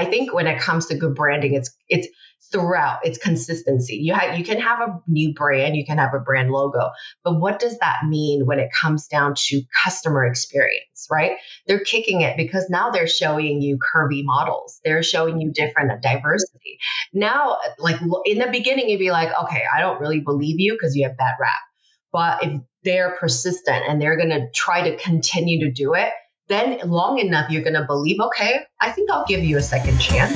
I think when it comes to good branding, it's throughout, it's consistency. You can have a new brand, you can have a brand logo, but what does that mean when it comes down to customer experience, right? They're kicking it because now they're showing you curvy models. They're showing you different diversity. Now, like in the beginning, you'd be like, okay, I don't really believe you because you have bad rap. But if they're persistent and they're going to try to continue to do it, then long enough, you're going to believe, okay, I think I'll give you a second chance.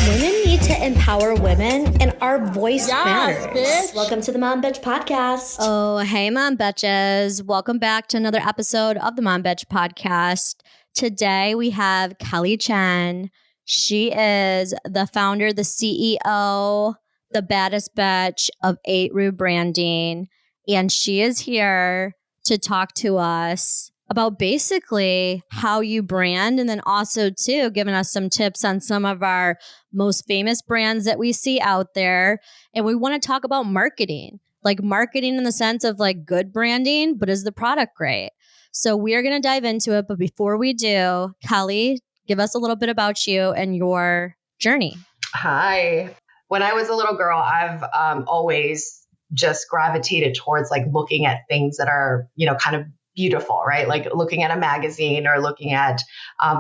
Women need to empower women, and our voice matters. Bitch. Welcome to the Mom Bitch Podcast. Oh, hey, Mom Bitches. Welcome back to another episode of the Mom Bitch Podcast. Today, we have Kellie Chen. She is the founder, the CEO, the baddest bitch of 8 Rebranding. And she is here to talk to us about basically how you brand, and then also too giving us some tips on some of our most famous brands that we see out there. And we want to talk about marketing, like marketing in the sense of like good branding, but is the product great? So we are going to dive into it. But before we do, Kellie, give us a little bit about you and your journey. Hi. When I was a little girl, I've always just gravitated towards like looking at things that are, kind of beautiful, right? Like looking at a magazine or looking at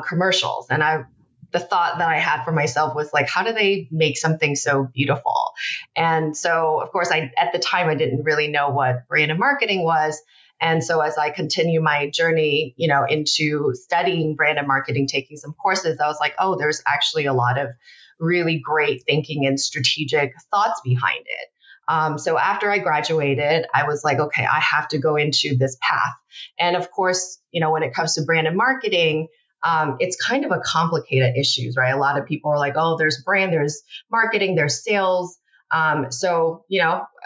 commercials. And the thought that I had for myself was like, how do they make something so beautiful? And so, of course, at the time, I didn't really know what brand and marketing was. And so as I continue my journey, into studying brand and marketing, taking some courses, I was like, oh, there's actually a lot of really great thinking and strategic thoughts behind it. So after I graduated, I was like, okay, I have to go into this path. And of course, when it comes to brand and marketing, it's kind of a complicated issues, right? A lot of people are like, oh, there's brand, there's marketing, there's sales. So,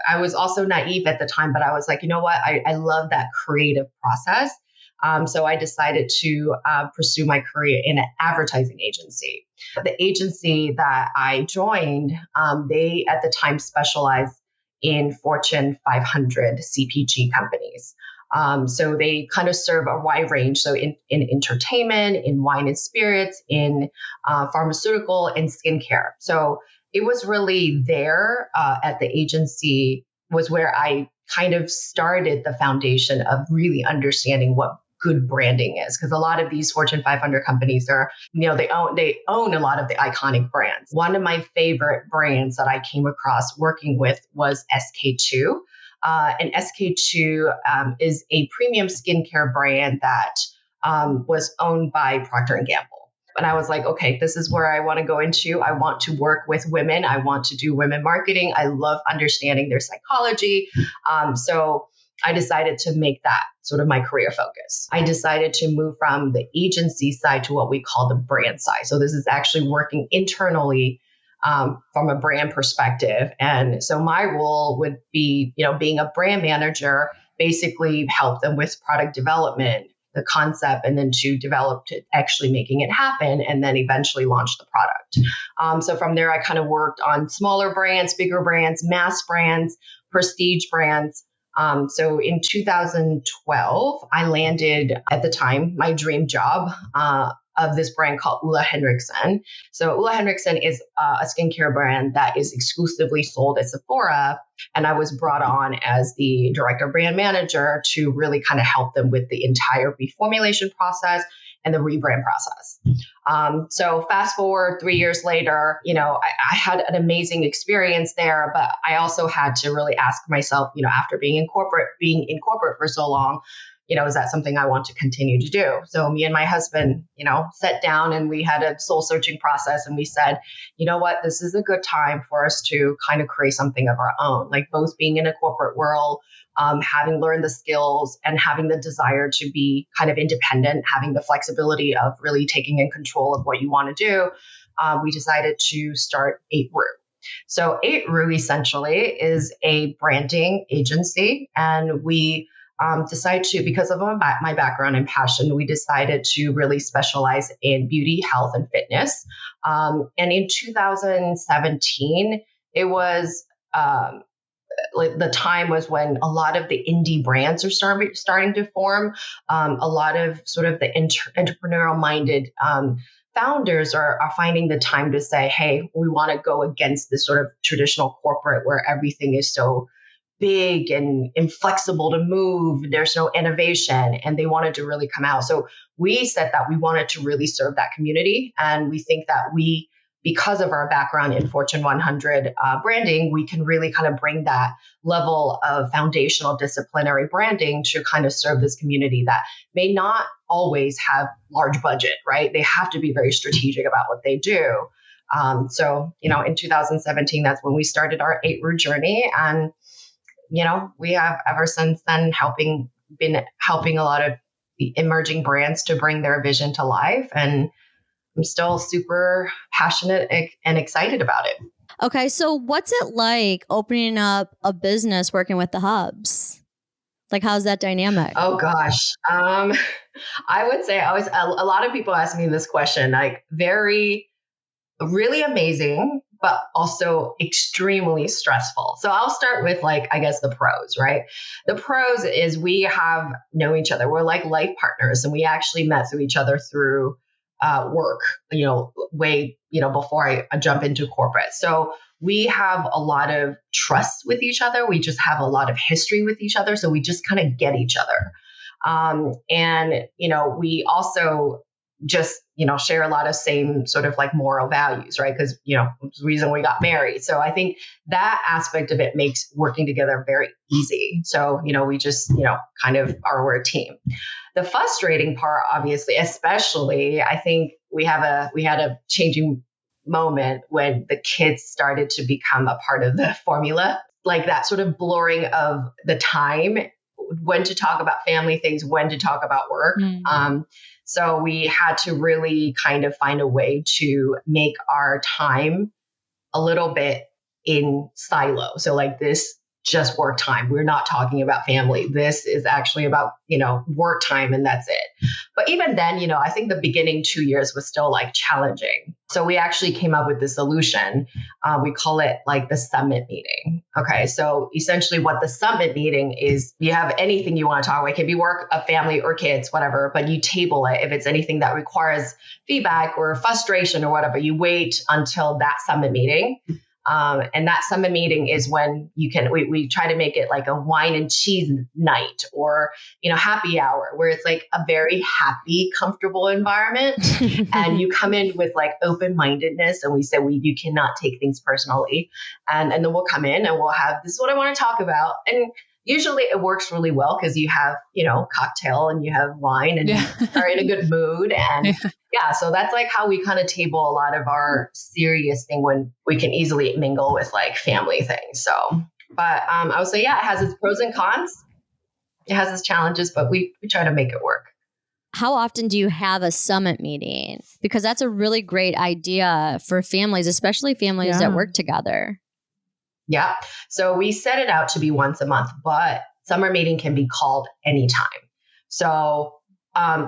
I was also naive at the time, but I was like, you know what? I love that creative process. So I decided to pursue my career in an advertising agency. The agency that I joined, they at the time specialized in Fortune 500 CPG companies. So they kind of serve a wide range. So in entertainment, in wine and spirits, in pharmaceutical and skincare. So it was really there at the agency was where I kind of started the foundation of really understanding what good branding is, because a lot of these Fortune 500 companies are, they own a lot of the iconic brands. One of my favorite brands that I came across working with was SK-II. And SK-II is a premium skincare brand that was owned by Procter & Gamble. And I was like, okay, this is where I want to go into. I want to work with women. I want to do women marketing. I love understanding their psychology. So I decided to make that sort of my career focus. I decided to move from the agency side to what we call the brand side. So this is actually working internally from a brand perspective. And so my role would be, being a brand manager, basically help them with product development, the concept, and then to develop to actually making it happen and then eventually launch the product. So from there, I kind of worked on smaller brands, bigger brands, mass brands, prestige brands. So in 2012, I landed at the time my dream job of this brand called Ole Henriksen. So Ole Henriksen is a skincare brand that is exclusively sold at Sephora. And I was brought on as the director brand manager to really kind of help them with the entire reformulation process and the rebrand process. So fast forward 3 years later, I had an amazing experience there, but I also had to really ask myself, after being in corporate for so long, is that something I want to continue to do? So me and my husband, sat down and we had a soul searching process, and we said, you know what, this is a good time for us to kind of create something of our own, like both being in a corporate world, having learned the skills and having the desire to be kind of independent, having the flexibility of really taking in control of what you want to do. We decided to start 8 Ru. So 8 Ru essentially is a branding agency, and we decided to, because of my background and passion, we decided to really specialize in beauty, health, and fitness. And in 2017, it was like the time was when a lot of the indie brands are starting to form. A lot of sort of the entrepreneurial minded founders are finding the time to say, hey, we want to go against this sort of traditional corporate where everything is so big and inflexible to move. There's no innovation, and they wanted to really come out. So we said that we wanted to really serve that community. And we think that because of our background in Fortune 100 branding, we can really kind of bring that level of foundational disciplinary branding to kind of serve this community that may not always have large budget, right? They have to be very strategic about what they do. So, in 2017, that's when we started our 8-root journey. And we have ever since then been helping a lot of the emerging brands to bring their vision to life. And I'm still super passionate and excited about it. Okay. So what's it like opening up a business working with the hubs? Like, how's that dynamic? Oh, gosh. I would say a lot of people ask me this question, like really amazing, but also extremely stressful. So I'll start with I guess the pros, right? The pros is we have known each other. We're like life partners, and we actually met through each other through work, way, before I jump into corporate. So we have a lot of trust with each other. We just have a lot of history with each other. So we just kind of get each other. And we also just, share a lot of same sort of moral values, right? Because, it's the reason we got married. So I think that aspect of it makes working together very easy. So, we just, we're a team. The frustrating part, obviously, especially, I think we had a changing moment when the kids started to become a part of the formula, like that sort of blurring of the time, when to talk about family things, when to talk about work. So we had to really kind of find a way to make our time a little bit in silo. So this just work time. We're not talking about family. This is actually about, work time, and that's it. But even then, I think the beginning 2 years was still challenging. So we actually came up with this solution. We call it the summit meeting. Okay. So essentially what the summit meeting is, you have anything you want to talk about. It can be work, a family, or kids, whatever, but you table it. If it's anything that requires feedback or frustration or whatever, you wait until that summit meeting. And that summit meeting is when we try to make it like a wine and cheese night or, happy hour, where it's a very happy, comfortable environment. And you come in with open-mindedness, and we say, you cannot take things personally. And then we'll come in and we'll have, this is what I want to talk about. And usually it works really well because you have, cocktail and you have wine and you are in a good mood. And so that's how we kind of table a lot of our serious thing when we can easily mingle with family things. So, but I would say, it has its pros and cons. It has its challenges, but we try to make it work. How often do you have a summit meeting? Because that's a really great idea for families, especially families that work together. Yeah. So we set it out to be once a month, but summer meeting can be called anytime. So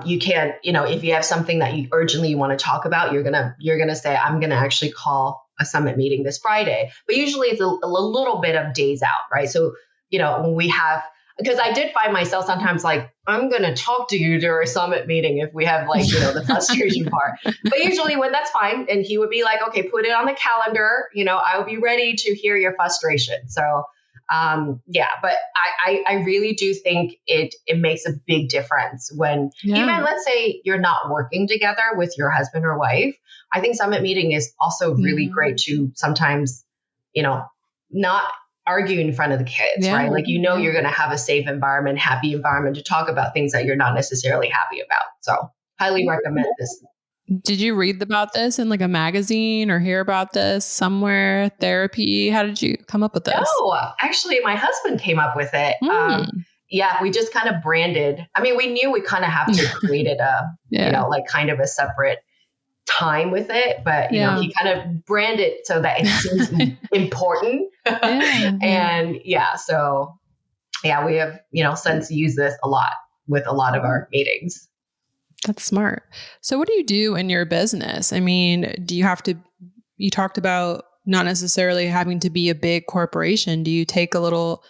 you can, if you have something that you urgently want to talk about, you're gonna say, I'm gonna actually call a summit meeting this Friday. But usually it's a little bit of days out, right? So when we have, because I did find myself sometimes I'm gonna talk to you during a summit meeting if we have the frustration part. But usually when that's fine, and he would be okay, put it on the calendar. I will be ready to hear your frustration. So. But I really do think it makes a big difference when even let's say you're not working together with your husband or wife. I think summit meeting is also really great to sometimes, not argue in front of the kids, right? You're going to have a safe environment, happy environment to talk about things that you're not necessarily happy about. So highly recommend this. Did you read about this in a magazine or hear about this somewhere? Therapy? How did you come up with this? No, actually, my husband came up with it. We just kind of branded. I mean, we knew we kind of have to create it kind of a separate time with it, but he kind of branded so that it seems important. And we have since used this a lot with a lot of our meetings. That's smart. So what do you do in your business? I mean, you talked about not necessarily having to be a big corporation? Do you take a little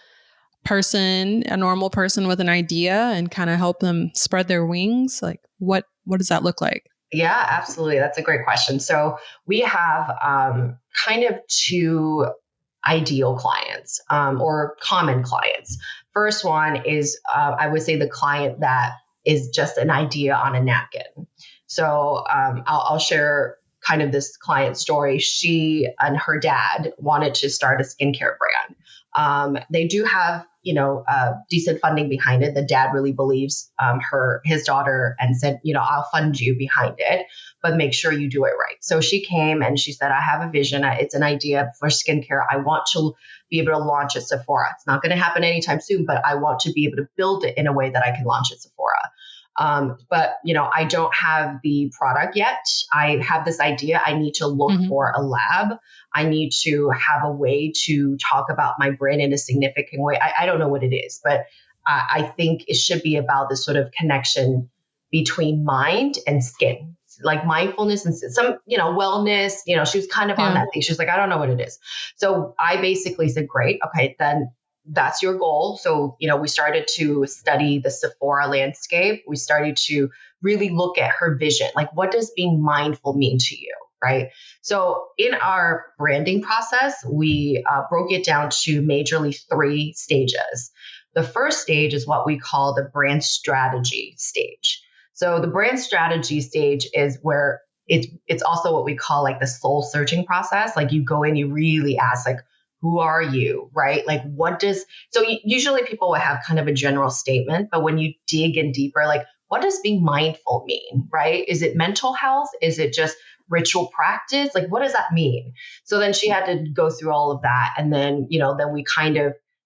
person, a normal person with an idea and kind of help them spread their wings? Like what does that look like? Yeah, absolutely. That's a great question. So we have kind of two ideal clients or common clients. First one is, I would say, the client that is just an idea on a napkin. So I'll share kind of this client story. She and her dad wanted to start a skincare brand. They do have, decent funding behind it. The dad really believes his daughter and said, I'll fund you behind it, but make sure you do it right. So she came and she said, I have a vision. It's an idea for skincare. I want to be able to launch at Sephora. It's not going to happen anytime soon, but I want to be able to build it in a way that I can launch at Sephora. But I don't have the product yet. I have this idea. I need to look for a lab. I need to have a way to talk about my brand in a significant way. I don't know what it is, but I think it should be about this sort of connection between mind and skin, like mindfulness and some, wellness. She was kind of on that thing. She was like, I don't know what it is. So I basically said, great. Okay, then that's your goal. So, we started to study the Sephora landscape. We started to really look at her vision. Like, what does being mindful mean to you? Right. So in our branding process, we broke it down to majorly 3 stages. The first stage is what we call the brand strategy stage. So the brand strategy stage is where it's also what we call like the soul searching process. Like you go in, you really ask like, who are you, right? Like usually people will have kind of a general statement, but when you dig in deeper, like what does being mindful mean, right? Is it mental health? Is it just ritual practice? Like, what does that mean? So then she had to go through all of that. And then, then we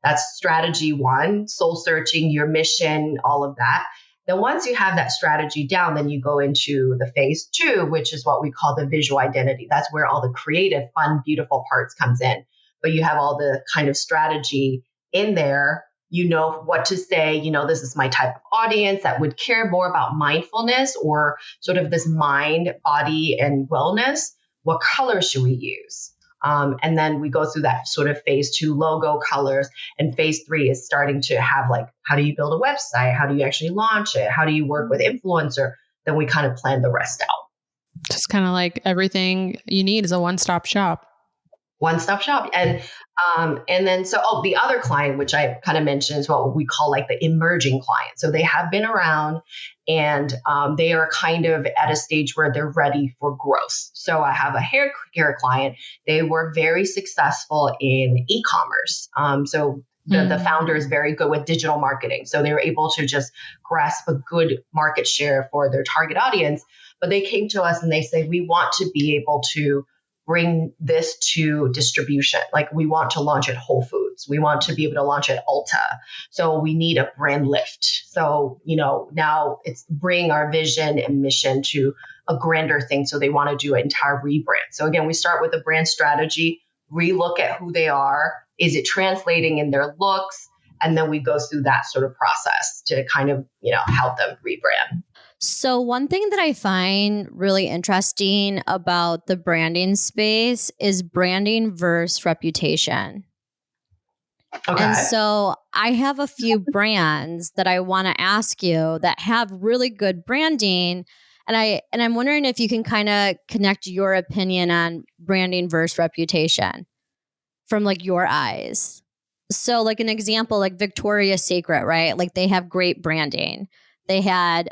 that's strategy 1, soul searching, your mission, all of that. Then once you have that strategy down, then you go into the phase 2, which is what we call the visual identity. That's where all the creative, fun, beautiful parts comes in. But you have all the kind of strategy in there, what to say, this is my type of audience that would care more about mindfulness or sort of this mind, body, and wellness. What colors should we use? And then we go through that sort of phase 2 logo colors, and phase 3 is starting to have like, how do you build a website? How do you actually launch it? How do you work with influencer? Then we kind of plan the rest out. Just kind of like everything you need is a one-stop shop. One-stop shop. And then, the other client, which I kind of mentioned, is what we call like the emerging client. So they have been around and they are kind of at a stage where they're ready for growth. So I have a hair care client. They were very successful in e-commerce. The founder is very good with digital marketing. So they were able to just grasp a good market share for their target audience. But they came to us and they say, we want to be able to bring this to distribution. Like we want to launch at Whole Foods. We want to be able to launch at Ulta. So we need a brand lift. So, now it's bring our vision and mission to a grander thing. So they want to do an entire rebrand. So again, we start with a brand strategy, relook at who they are. Is it translating in their looks? And then we go through that sort of process to kind of, help them rebrand. So one thing that I find really interesting about the branding space is branding versus reputation. Okay. And so I have a few brands that I want to ask you that have really good branding. And I'm wondering if you can kind of connect your opinion on branding versus reputation from like your eyes. So like an example, like Victoria's Secret, right? Like they have great branding. They had,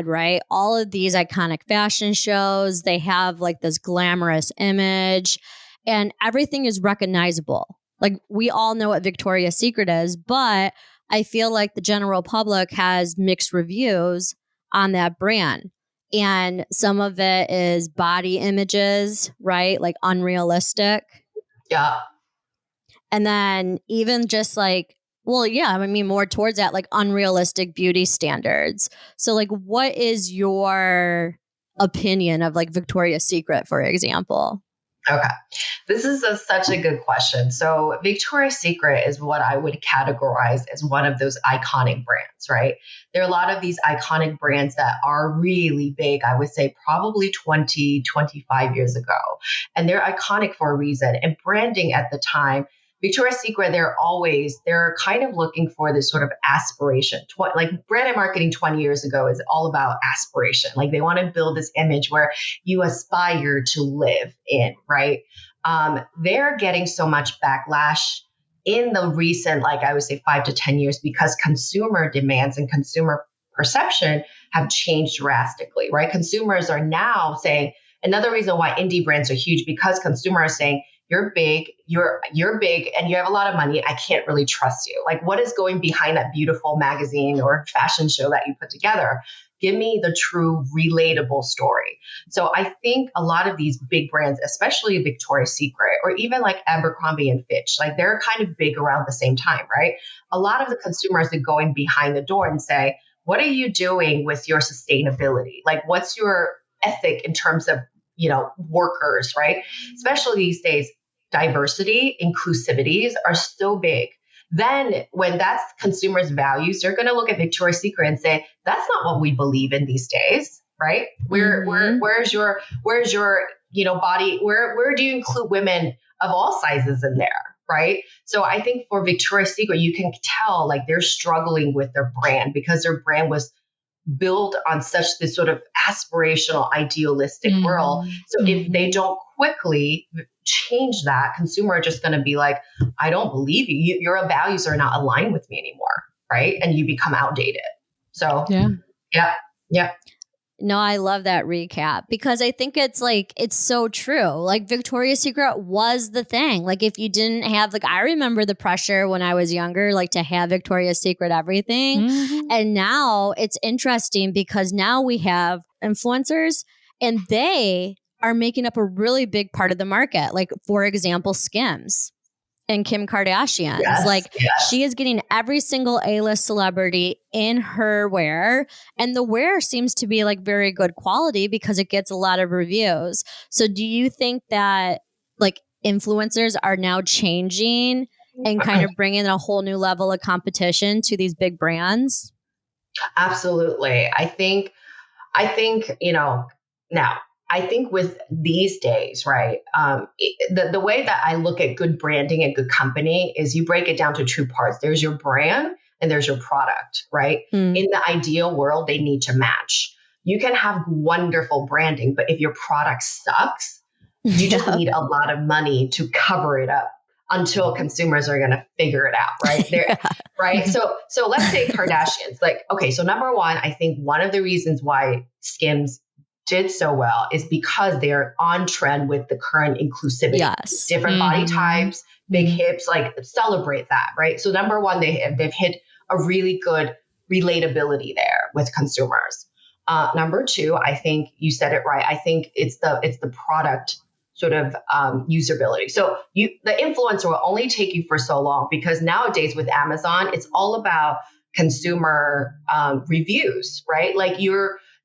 right? All of these iconic fashion shows. They have like this glamorous image and everything is recognizable. Like we all know what Victoria's Secret is, but I feel like the general public has mixed reviews on that brand. And some of it is body images, right? Like unrealistic. Yeah. And then even just like, more towards that, like unrealistic beauty standards. So like, what is your opinion of like Victoria's Secret, for example? Okay. This is such a good question. So Victoria's Secret is what I would categorize as one of those iconic brands, right? There are a lot of these iconic brands that are really big, I would say probably 20, 25 years ago. And they're iconic for a reason. And branding at the time, Victoria's Secret, they're kind of looking for this sort of aspiration. Like brand and marketing 20 years ago is all about aspiration. Like they want to build this image where you aspire to live in, right? They're getting so much backlash in the recent, like I would say 5 to 10 years, because consumer demands and consumer perception have changed drastically, right? Consumers are now saying, another reason why indie brands are huge, because consumers are saying, you're big, you're big, and you have a lot of money. I can't really trust you. Like, what is going behind that beautiful magazine or fashion show that you put together? Give me the true relatable story. So I think a lot of these big brands, especially Victoria's Secret or even like Abercrombie and Fitch, like they're kind of big around the same time, right? A lot of the consumers are going behind the door and say, what are you doing with your sustainability? Like, what's your ethic in terms of, workers, right? Especially these days, diversity, inclusivities are so big. Then when that's consumers' values, they're going to look at Victoria's Secret and say, that's not what we believe in these days, right? Where's your body? Where do you include women of all sizes in there? Right. So I think for Victoria's Secret, you can tell like they're struggling with their brand because their brand was built on such this sort of aspirational, idealistic world. So if they don't quickly change that, consumer are just going to be like, I don't believe you. Your values are not aligned with me anymore. Right. And you become outdated. So yeah. No, I love that recap because I think it's so true. Like Victoria's Secret was the thing. Like if you didn't have, I remember the pressure when I was younger, like to have Victoria's Secret everything. And now it's interesting because now we have influencers and they are making up a really big part of the market. Like for example, Skims. And Kim Kardashian. She is getting every single A-list celebrity in her wear. And the wear seems to be very good quality because it gets a lot of reviews. So do you think that influencers are now changing and kind of bringing a whole new level of competition to these big brands? Absolutely. I think, now, I think with these days, right, the way that I look at good branding and good company is you break it down to two parts. There's your brand and there's your product, right? In the ideal world, they need to match. You can have wonderful branding, but if your product sucks, you just need a lot of money to cover it up until consumers are going to figure it out, right? Right. So let's say Kardashians, so number one, I think one of the reasons why Skims did so well is because they're on trend with the current inclusivity. Yes. Different body types, big hips, celebrate that, right? So number one, they've hit a really good relatability there with consumers. Number two, I think you said it right. I think it's the product sort of usability. So the influencer will only take you for so long because nowadays with Amazon, it's all about consumer reviews, right?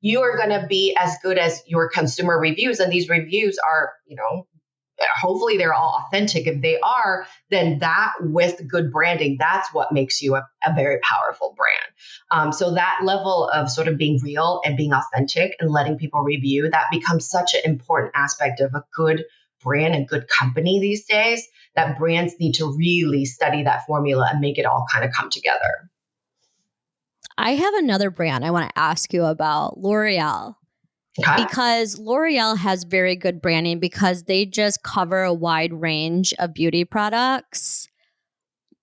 You are going to be as good as your consumer reviews. And these reviews are, hopefully they're all authentic. If they are, then that with good branding, that's what makes you a very powerful brand. So that level of sort of being real and being authentic and letting people review, that becomes such an important aspect of a good brand and good company these days, that brands need to really study that formula and make it all kind of come together. I have another brand I want to ask you about, L'Oreal. Okay. Because L'Oreal has very good branding because they just cover a wide range of beauty products.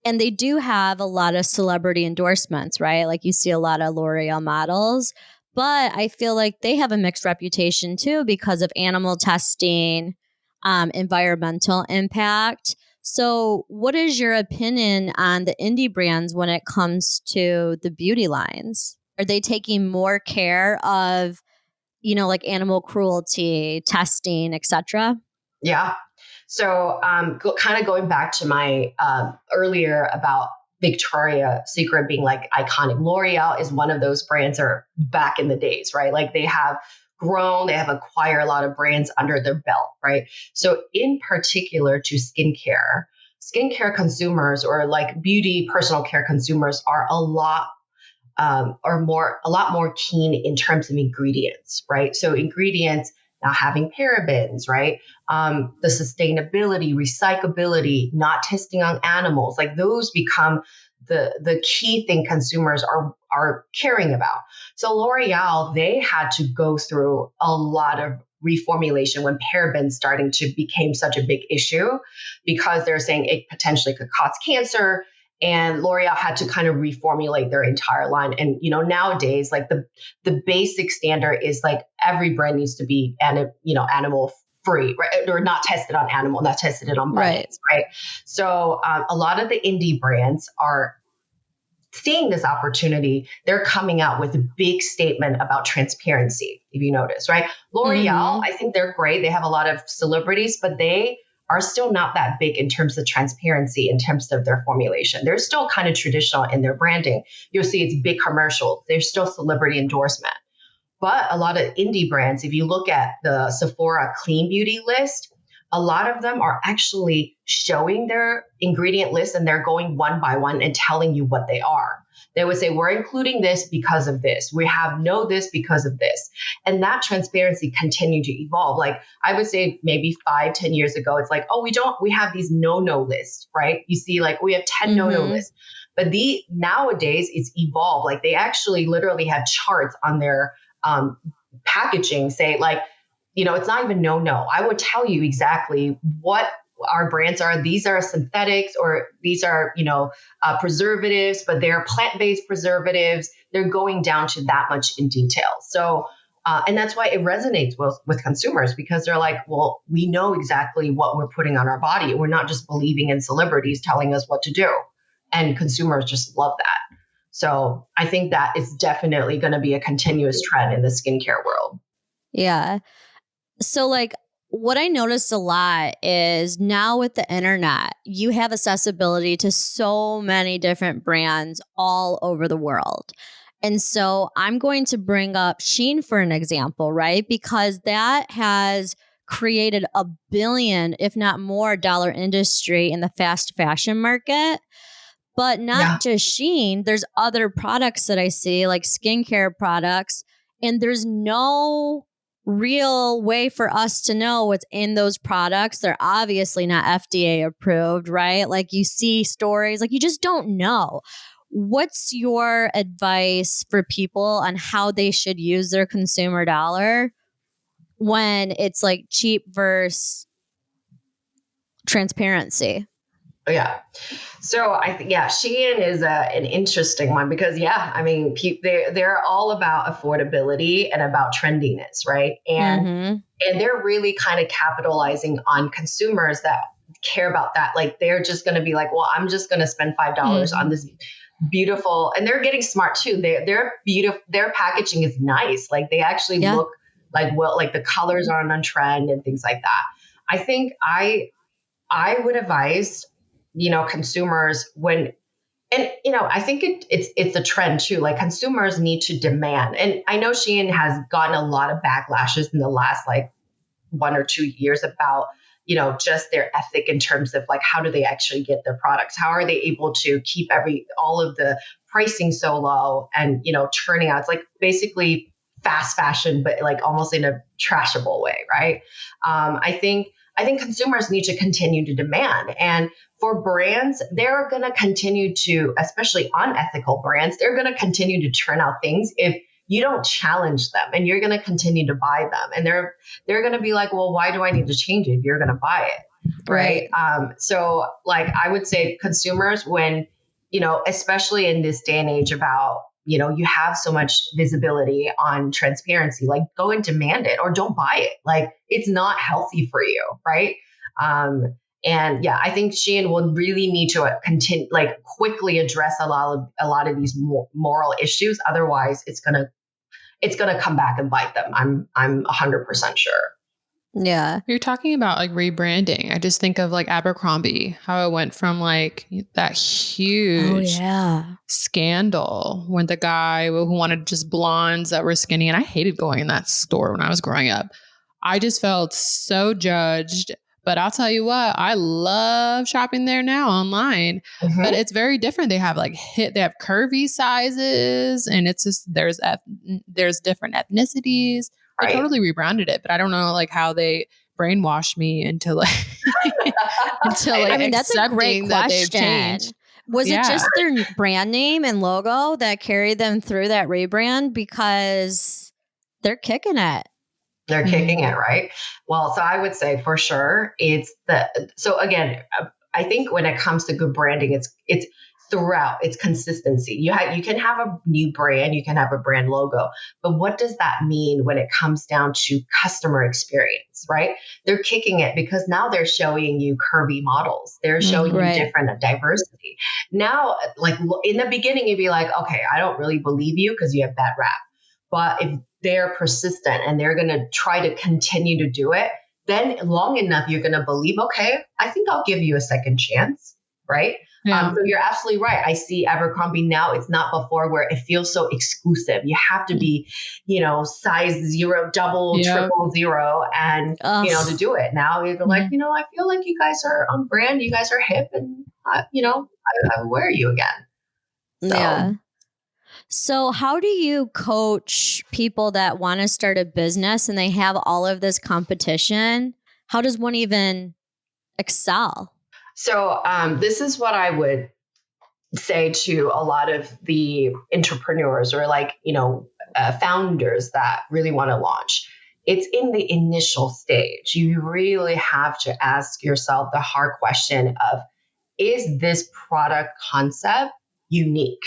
And they do have a lot of celebrity endorsements, right? Like you see a lot of L'Oreal models. But I feel like they have a mixed reputation too because of animal testing, environmental impact. So what is your opinion on the indie brands when it comes to the beauty lines? Are they taking more care of, animal cruelty, testing, etc.? Yeah. So kind of going back to my earlier about Victoria's Secret being iconic, L'Oreal is one of those brands that are back in the days, right? They have grown, they have acquired a lot of brands under their belt, right? So in particular to skincare consumers or like beauty, personal care consumers are a lot more keen in terms of ingredients, right? So ingredients not having parabens, right? The sustainability, recyclability, not testing on animals, like those become the key thing consumers are caring about. So L'Oreal, they had to go through a lot of reformulation when parabens starting to become such a big issue because they're saying it potentially could cause cancer. And L'Oreal had to kind of reformulate their entire line. And, nowadays, like the basic standard is like every brand needs to be, animal free, right? Or not tested on animal, not tested on bunnies, right? So a lot of the indie brands are seeing this opportunity. They're coming out with a big statement about transparency, if you notice, right? L'Oreal, I think they're great. They have a lot of celebrities, but they are still not that big in terms of transparency, in terms of their formulation. They're still kind of traditional in their branding. You'll see it's big commercials. There's still celebrity endorsement. But a lot of indie brands, if you look at the Sephora clean beauty list, a lot of them are actually showing their ingredient list and they're going one by one and telling you what they are. They would say, we're including this because of this. We have this because of this. And that transparency continued to evolve. Like I would say maybe 5-10 years ago, it's like, oh, we have these no lists, right? You see like we have 10 no lists. But nowadays it's evolved. Like they actually literally have charts on their packaging say like, it's not even no. I would tell you exactly what our brands are. These are synthetics or these are, preservatives, but they're plant-based preservatives. They're going down to that much in detail. So, and that's why it resonates with consumers because they're like, well, we know exactly what we're putting on our body. We're not just believing in celebrities telling us what to do. And consumers just love that. So I think that is definitely going to be a continuous trend in the skincare world. Yeah. So like what I noticed a lot is now with the internet, you have accessibility to so many different brands all over the world. And so I'm going to bring up Shein for an example, right? Because that has created a billion, if not more, dollar industry in the fast fashion market. But not just Shein, there's other products that I see like skincare products, and there's no real way for us to know what's in those products. They're obviously not FDA approved, right? Like you see stories, like you just don't know. What's your advice for people on how they should use their consumer dollar when it's like cheap versus transparency? Yeah. So I think, Shein is an interesting one because, they're all about affordability and about trendiness, right? And they're really kind of capitalizing on consumers that care about that. Like they're just going to be like, well, I'm just going to spend $5 on this beautiful, and they're getting smart too. They're beautiful. Their packaging is nice. Like they actually look like, well, like the colors are on trend and things like that. I think I would advise consumers I think it's a trend too. Like consumers need to demand. And I know Shein has gotten a lot of backlashes in the last like 1 or 2 years about, just their ethic in terms of like, how do they actually get their products? How are they able to keep all of the pricing so low and, churning out? It's like basically fast fashion, but like almost in a trashable way. Right. I think consumers need to continue to demand. And for brands, they're going to continue to, especially unethical brands, they're going to continue to churn out things if you don't challenge them, and you're going to continue to buy them. And they're going to be like, well, why do I need to change it if you're going to buy it? Right. So like I would say consumers, when, especially in this day and age about, you have so much visibility on transparency, like go and demand it or don't buy it. Like it's not healthy for you. Right. I think Shein will really need to continue, like quickly address a lot of these moral issues. Otherwise it's going to come back and bite them. I'm 100% sure. Yeah. You're talking about like rebranding. I just think of like Abercrombie, how it went from like that huge scandal when the guy who wanted just blondes that were skinny. And I hated going in that store when I was growing up. I just felt so judged. But I'll tell you what, I love shopping there now online. Mm-hmm. But it's very different. They have like they have curvy sizes, and it's just there's different ethnicities. They Right. totally rebranded it, but I don't know like how they brainwashed me into like I mean, that's a great accepting that they've question. changed. Was it just their brand name and logo that carried them through that rebrand? Because they're kicking it. They're kicking it, right? Well, so I would say for sure so again, I think when it comes to good branding, it's throughout, it's consistency. You can have a new brand, you can have a brand logo, but what does that mean when it comes down to customer experience, right? They're kicking it because now they're showing you curvy models. They're showing you different diversity. Now, like in the beginning, you'd be like, okay, I don't really believe you because you have bad rap. But if they're persistent and they're going to try to continue to do it, then long enough, you're going to believe, okay, I think I'll give you a second chance, right? Yeah. So you're absolutely right. I see Abercrombie now. It's not before where it feels so exclusive. You have to be, size 0, double, triple 0, and to do it. Now you're like, I feel like you guys are on brand. You guys are hip, and I wear you again. So. Yeah. So how do you coach people that want to start a business and they have all of this competition? How does one even excel? So this is what I would say to a lot of the entrepreneurs or founders that really want to launch. It's in the initial stage. You really have to ask yourself the hard question of, is this product concept unique?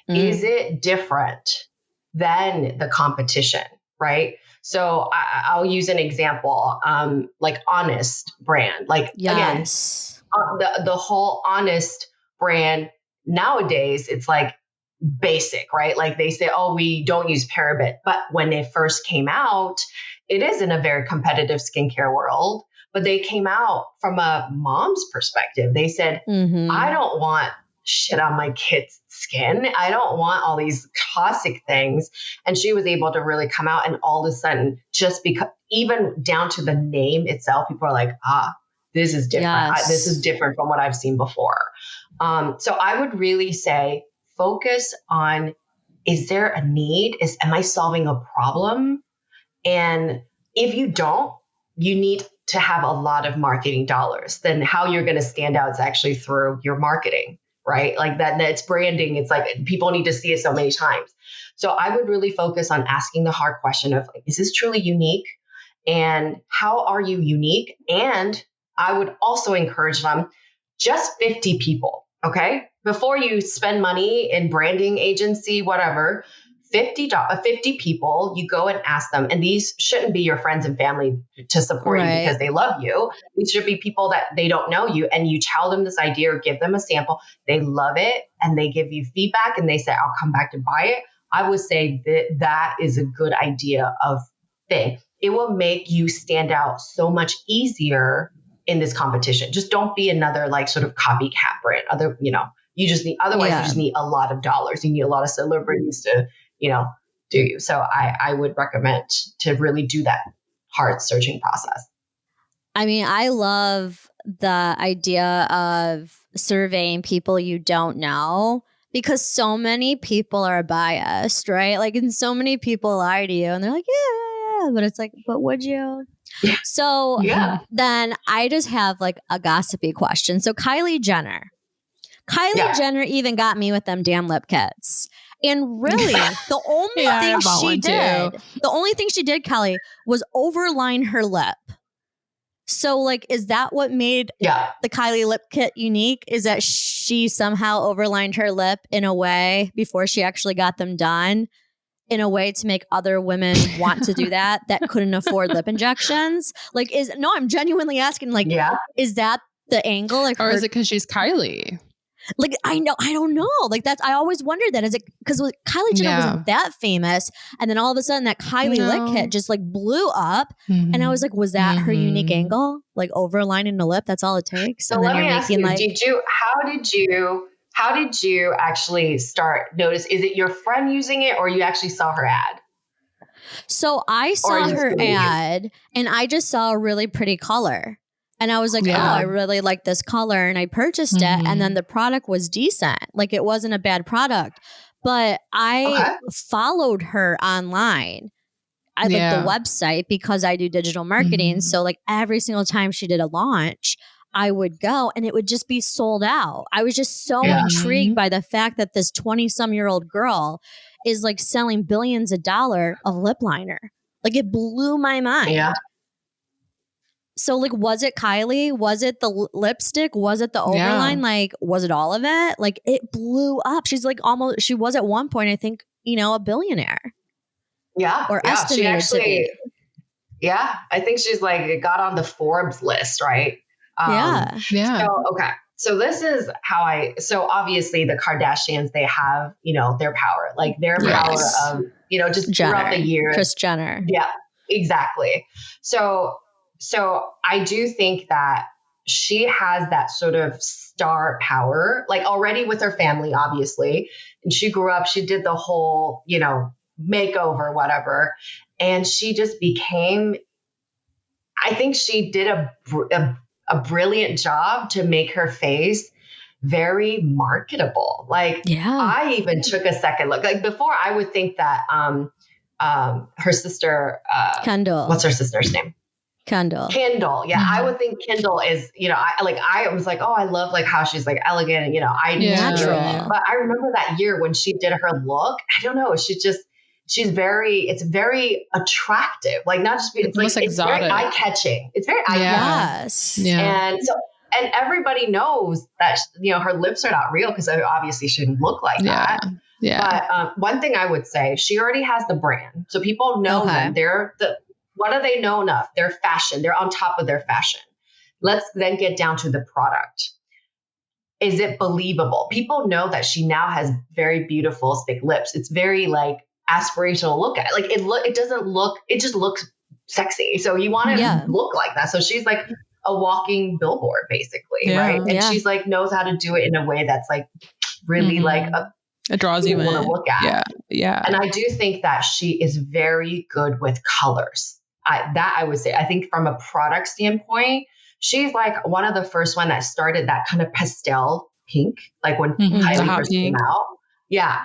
Is it different than the competition, right? So I'll use an example, like Honest brand. Like, again, the whole Honest brand nowadays, it's like basic, right? Like they say, oh, we don't use paraben. But when they first came out, it is in a very competitive skincare world. But they came out from a mom's perspective. They said, I don't want shit on my kid's skin. I don't want all these toxic things. And she was able to really come out, and all of a sudden, just because even down to the name itself, people are like, this is different. This is different from what I've seen before. So I would really say, focus on, is there a need? Am I solving a problem? And if you don't, you need to have a lot of marketing dollars. Then how you're going to stand out is actually through your marketing. Right? Like that's branding. It's like people need to see it so many times. So I would really focus on asking the hard question of, is this truly unique? And how are you unique? And I would also encourage them, just 50 people. Okay. Before you spend money in branding agency, whatever, 50 people, you go and ask them, and these shouldn't be your friends and family to support you because they love you. These should be people that they don't know you, and you tell them this idea or give them a sample. They love it and they give you feedback and they say, I'll come back to buy it. I would say that is a good idea of thing. It will make you stand out so much easier in this competition. Just don't be another like sort of copycat brand. You just need, otherwise you just need a lot of dollars. You need a lot of celebrities to do you. So I would recommend to really do that hard searching process. I mean, I love the idea of surveying people you don't know, because so many people are biased, right? Like, and so many people lie to you and they're like, yeah. But it's like, but would you? So then I just have like a gossipy question. So Kylie Jenner Jenner even got me with them damn lip kits. And really, the only thing she did, Kelly, was overline her lip. So, like, is that what made the Kylie lip kit unique? Is that she somehow overlined her lip in a way before she actually got them done, in a way to make other women want to do that couldn't afford lip injections? Like, I'm genuinely asking, like, is that the angle? Like, or is it because she's Kylie? Like, I don't know. Like I always wondered that. Is it because Kylie Jenner wasn't that famous, and then all of a sudden that Kylie lick hit just like blew up, and I was like, was that her unique angle? Like overlining the lip, that's all it takes. So and then let me you're ask making you, how did you actually start notice? Is it your friend using it, or you actually saw her ad? So I saw her ad, and I just saw a really pretty color. And I was like, oh, I really like this color. And I purchased it. And then the product was decent. Like, it wasn't a bad product. But I followed her online. I like the website because I do digital marketing. So like every single time she did a launch, I would go and it would just be sold out. I was just so intrigued by the fact that this 20-some-year-old girl is like selling billions of dollars of lip liner. Like, it blew my mind. Yeah. So like, was it Kylie? Was it the lipstick? Was it the overline? Like, was it all of it? Like, it blew up. She's like she was at one point, I think, a billionaire. Yeah. Or estimated to be. Yeah. I think she's like, it got on the Forbes list, right? Yeah. So, okay. So this is so obviously the Kardashians, they have, their power, like their power of, just Jenner, throughout the years. Kris Jenner. Yeah, exactly. So I do think that she has that sort of star power, like already with her family, obviously. And she grew up, she did the whole, makeover, whatever. And she just became, I think she did a brilliant job to make her face very marketable. Like, I even took a second look. Like, before, I would think that her sister, Kendall. What's her sister's name? Kendall. Yeah. I would think Kendall is, I was like, oh, I love like how she's like elegant and, natural. But I remember that year when she did her look, I don't know. It's very attractive. Like, not just, it's very eye catching. It's very eye catching. Yes. Yeah. And everybody knows that, her lips are not real because obviously she didn't look like that. Yeah. But one thing I would say, she already has the brand. So people know them. What are they known of? Their fashion. They're on top of their fashion. Let's then get down to the product. Is it believable? People know that she now has very beautiful thick lips. It's very like aspirational look at it. Like, it just looks sexy. So you want to look like that. So she's like a walking billboard basically. Right. And she's like, knows how to do it in a way that's like really like it draws you in. Want to look at. Yeah. And I do think that she is very good with colors. I would say, I think from a product standpoint, she's like one of the first one that started that kind of pastel pink, like when Kylie first came out. Yeah.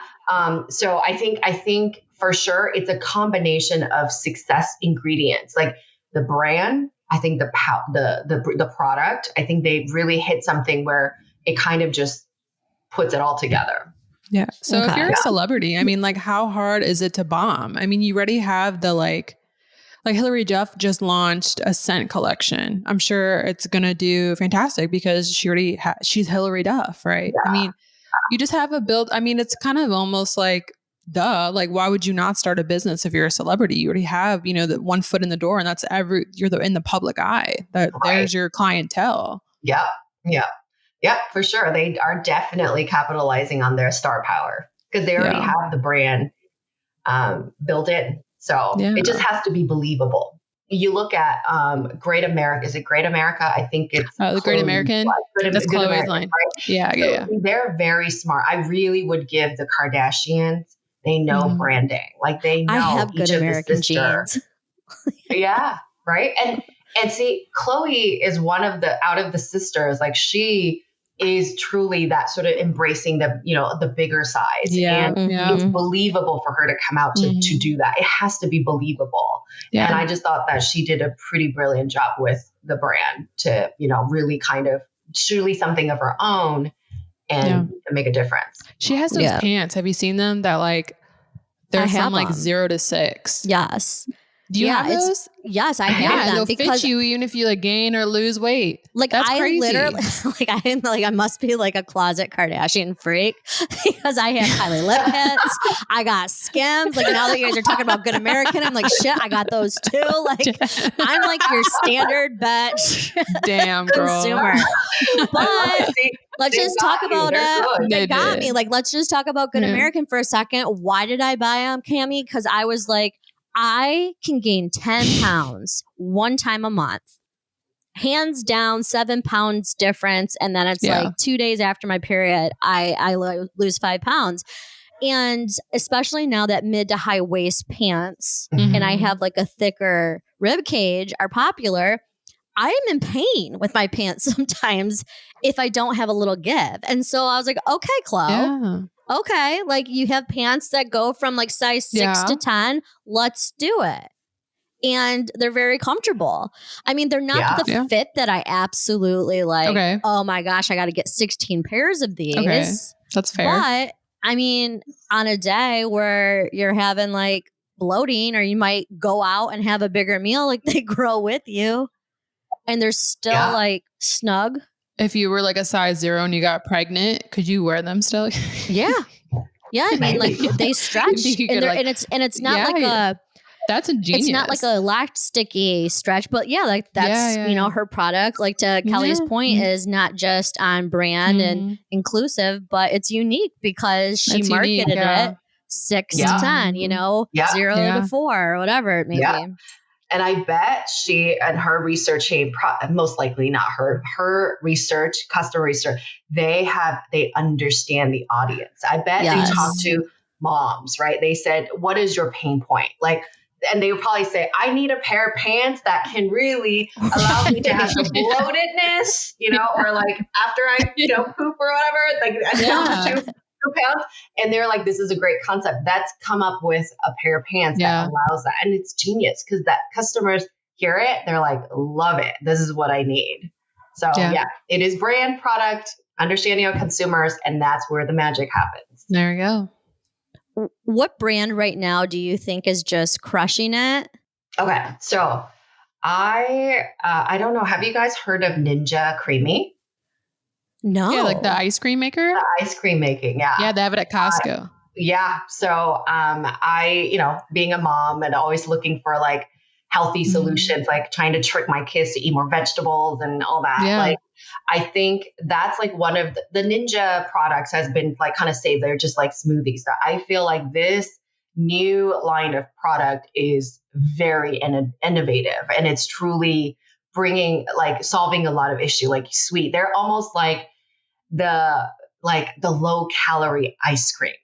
So I think for sure it's a combination of success ingredients, like the brand. I think the product. I think they really hit something where it kind of just puts it all together. Yeah. So if you're a celebrity, I mean, like, how hard is it to bomb? I mean, you already have the like Hilary Duff just launched a scent collection. I'm sure it's going to do fantastic because she's Hilary Duff, right? Yeah. I mean, you just have it's kind of almost like, duh, like, why would you not start a business if you're a celebrity? You already have, the one foot in the door, and that's you're in the public eye. There's your clientele. Yeah. For sure. They are definitely capitalizing on their star power because they already have the brand built in. So it just has to be believable. You look at Great America. Is it Great America? I think it's the Great American. That's Chloe's line. Right? Yeah. They're very smart. I really would give the Kardashians. They know branding. Like, they know. I have Good American genes. Yeah. Right. And see, Chloe is one of out of the sisters, like, she is truly that sort of embracing the bigger size. Yeah. And it's believable for her to come out to do that. It has to be believable. Yeah. And I just thought that she did a pretty brilliant job with the brand to, really kind of truly something of her own and make a difference. She has those pants. Have you seen them that like, there's some like 0 to 6? Yes. Do you have those? Yes, I have them they'll because fit you even if you like gain or lose weight. like That's I crazy. literally I must be like a closet Kardashian freak because I have Kylie lip kits. I got Skims. Like now that you guys are talking about Good American, I'm like shit. I got those too. Like I'm like your standard bitch. Damn girl. Consumer. But let's just talk about it. They got me. Like let's just talk about Good American for a second. Why did I buy them, Cammie? Because I was like, I can gain 10 pounds one time a month. Hands down, 7 pounds difference. And then it's like 2 days after my period, I lose 5 pounds. And especially now that mid to high waist pants and I have like a thicker rib cage are popular, I am in pain with my pants sometimes if I don't have a little give. And so I was like, okay, Chloe. Yeah. Okay, like you have pants that go from like size 6 to 10. Let's do it. And they're very comfortable. I mean, they're not the fit that I absolutely like. Okay. Oh my gosh, I got to get 16 pairs of these. Okay. That's fair. But I mean, on a day where you're having like bloating or you might go out and have a bigger meal, like they grow with you and they're still like snug. If you were like a size 0 and you got pregnant, could you wear them still? Yeah. I mean, like they stretch, and it's not like a. That's ingenious. It's not like a elasticy stretch, but like that's her product. Like to Kelly's point, is not just on brand and inclusive, but it's unique because she marketed it 6 to 10. 0 to 4 or whatever it may be. And I bet she and her research team, most likely not her research, customer research, they understand the audience. I bet they talk to moms, right? They said, what is your pain point? Like, and they would probably say, I need a pair of pants that can really allow me to have the bloatedness, or like after I, poop or whatever, like I don't 2 pounds. And they're like, this is a great concept. That's come up with a pair of pants that allows that. And it's genius because that customers hear it. They're like, love it. This is what I need. So it is brand, product, understanding of consumers. And that's where the magic happens. There we go. What brand right now do you think is just crushing it? Okay. So I don't know. Have you guys heard of Ninja Creamy? No. Yeah, like the ice cream maker? The ice cream making, yeah. Yeah, they have it at Costco. So I, being a mom and always looking for like healthy solutions, like trying to trick my kids to eat more vegetables and all that. Yeah. Like, I think that's like one of the Ninja products has been like kind of saved. They're just like smoothies. So I feel like this new line of product is very innovative and it's truly solving a lot of issue, like sweet. They're almost like the low calorie ice creams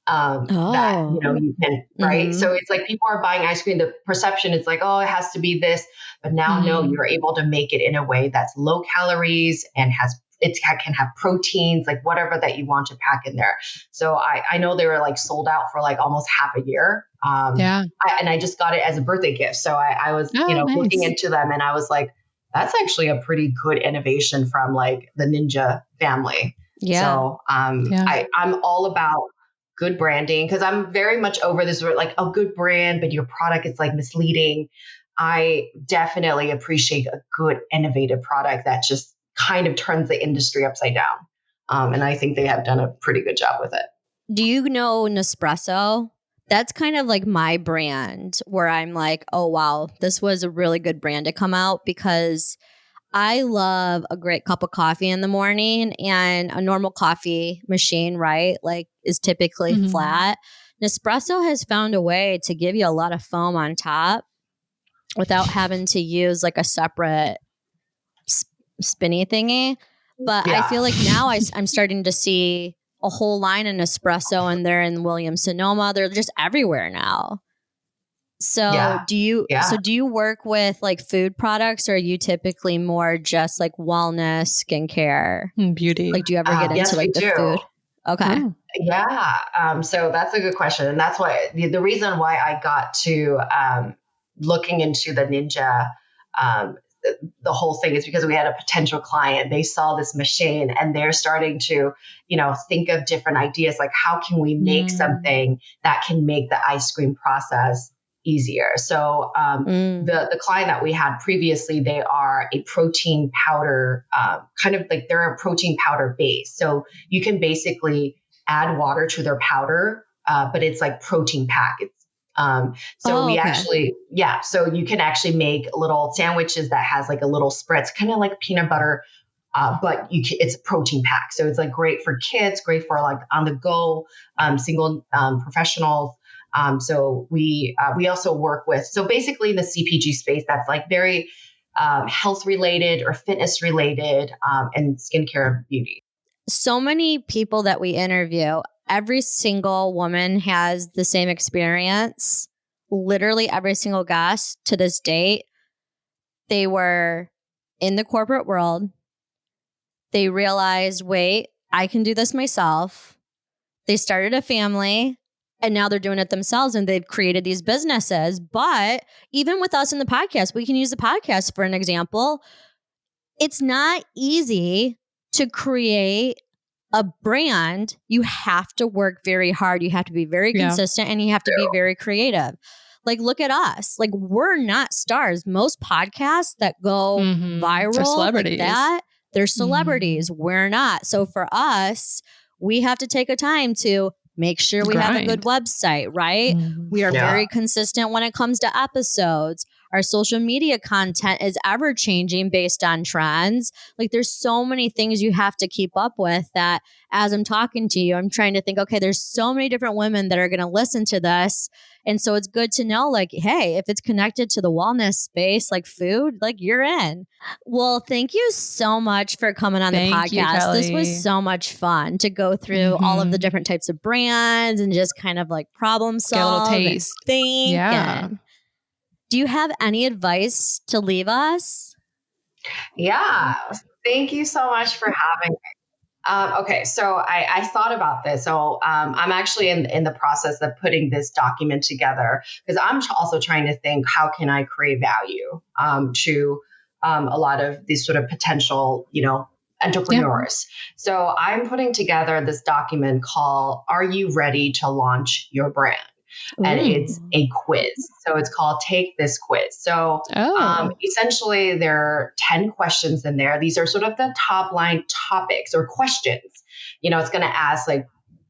that you can, right? So it's like people are buying ice cream. The perception is like, oh, it has to be this, but now no, you're able to make it in a way that's low calories and can have proteins, like whatever that you want to pack in there. So I know they were like sold out for like almost half a year. And I just got it as a birthday gift. So I was, nice. Looking into them and I was like, that's actually a pretty good innovation from like the Ninja family. Yeah. So I'm all about good branding because I'm very much over this like a good brand, but your product is like misleading. I definitely appreciate a good innovative product that just kind of turns the industry upside down. And I think they have done a pretty good job with it. Do you know Nespresso? That's kind of like my brand where I'm like, oh, wow, this was a really good brand to come out because I love a great cup of coffee in the morning and a normal coffee machine, right? Like is typically flat. Nespresso has found a way to give you a lot of foam on top without having to use like a separate spinny thingy. But I feel like now I'm starting to see a whole line in Nespresso and they're in Williams-Sonoma. They're just everywhere now. So do you work with like food products or are you typically more just like wellness, skincare, beauty? Like do you ever get into like the food? Okay. Yeah. So that's a good question. And that's why the reason why I got to looking into the Ninja, the whole thing is because we had a potential client. They saw this machine and they're starting to, think of different ideas. Like how can we make something that can make the ice cream process easier. So the client that we had previously, they are a protein powder, kind of like they're a protein powder base. So you can basically add water to their powder, but it's like protein packets. So you can actually make little sandwiches that has like a little spritz, kind of like peanut butter, but it's a protein pack. So it's like great for kids, great for like on the go, single professionals. So we also work with, so basically in the CPG space, that's like very health related or fitness related, and skincare beauty. So many people that we interview, every single woman has the same experience. Literally every single guest to this date, they were in the corporate world. They realized, wait, I can do this myself. They started a family and now they're doing it themselves and they've created these businesses. But even with us in the podcast, we can use the podcast for an example. It's not easy to create a brand. You have to work very hard. You have to be very consistent and you have to be very creative. Like, look at us. Like, we're not stars. Most podcasts that go viral like that, they're celebrities. We're not. So for us, we have to take a time to make sure we have a good website, right? We are very consistent when it comes to episodes. Our social media content is ever changing based on trends. Like, there's so many things you have to keep up with that as I'm talking to you, I'm trying to think, okay, there's so many different women that are going to listen to this. And so it's good to know, like, hey, if it's connected to the wellness space, like food, like you're in. Well, thank you so much for coming on the podcast. This was so much fun to go through all of the different types of brands and just kind of like problem solve, get a little taste. And think. Yeah. Do you have any advice to leave us? Yeah. Thank you so much for having me. Okay, so I thought about this. So I'm actually in the process of putting this document together because I'm also trying to think, how can I create value to a lot of these sort of potential, entrepreneurs. So I'm putting together this document called "Are You Ready to Launch Your Brand?" And it's a quiz. So it's called Take This Quiz. So essentially there are 10 questions in there. These are sort of the top line topics or questions. It's going to ask like,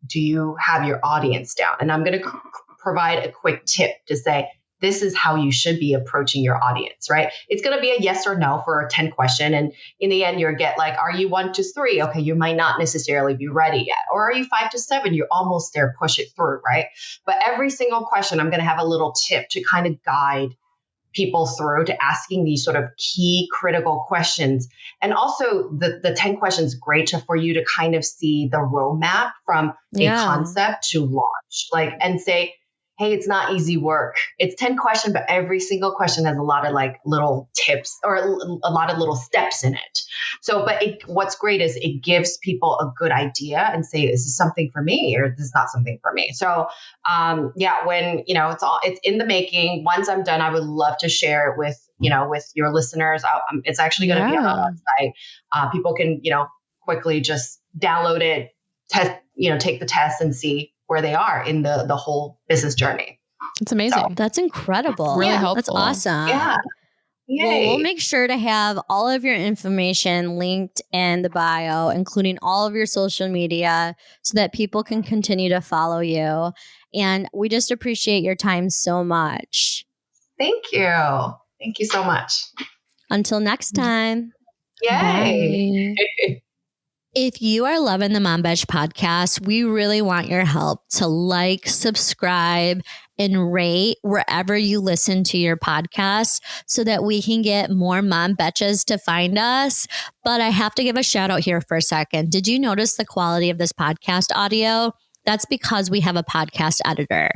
do you have your audience down? And I'm going to provide a quick tip to say, this is how you should be approaching your audience, right? It's going to be a yes or no for a 10 question. And in the end, you'll get like, are you 1 to 3? Okay, you might not necessarily be ready yet. Or are you 5 to 7? You're almost there, push it through, right? But every single question, I'm going to have a little tip to kind of guide people through to asking these sort of key critical questions. And also the 10 questions, great for you to kind of see the roadmap from a concept to launch, and say, hey, it's not easy work. It's 10 questions, but every single question has a lot of like little tips or a lot of little steps in it. So, but what's great is it gives people a good idea and say, is this something for me or this is not something for me? So, when, it's in the making, once I'm done, I would love to share it with your listeners. It's actually going to be on our website. People can, quickly just download it, test, take the test and see where they are in the whole business journey. It's amazing. So, that's incredible. Really helpful. That's awesome. Yeah. Yay. Well, we'll make sure to have all of your information linked in the bio, including all of your social media, so that people can continue to follow you. And we just appreciate your time so much. Thank you. Thank you so much. Until next time. Yay. If you are loving the Mom Betch podcast, we really want your help to like, subscribe, and rate wherever you listen to your podcast so that we can get more Mom Betches to find us. But I have to give a shout out here for a second. Did you notice the quality of this podcast audio? That's because we have a podcast editor.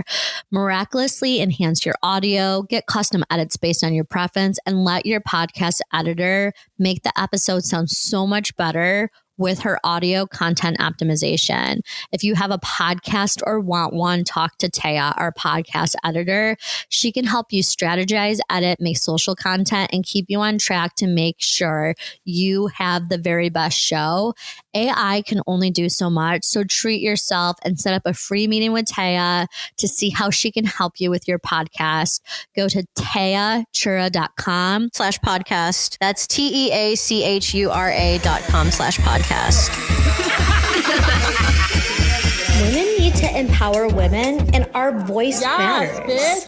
Miraculously enhance your audio, get custom edits based on your preference, and let your podcast editor make the episode sound so much better with her audio content optimization. If you have a podcast or want one, talk to Taya, our podcast editor. She can help you strategize, edit, make social content, and keep you on track to make sure you have the very best show. AI can only do so much, so treat yourself and set up a free meeting with Taya to see how she can help you with your podcast. Go to tayachura.com/podcast. That's TEACHURA.com/podcast. Women need to empower women, and our voice matters. Bitch.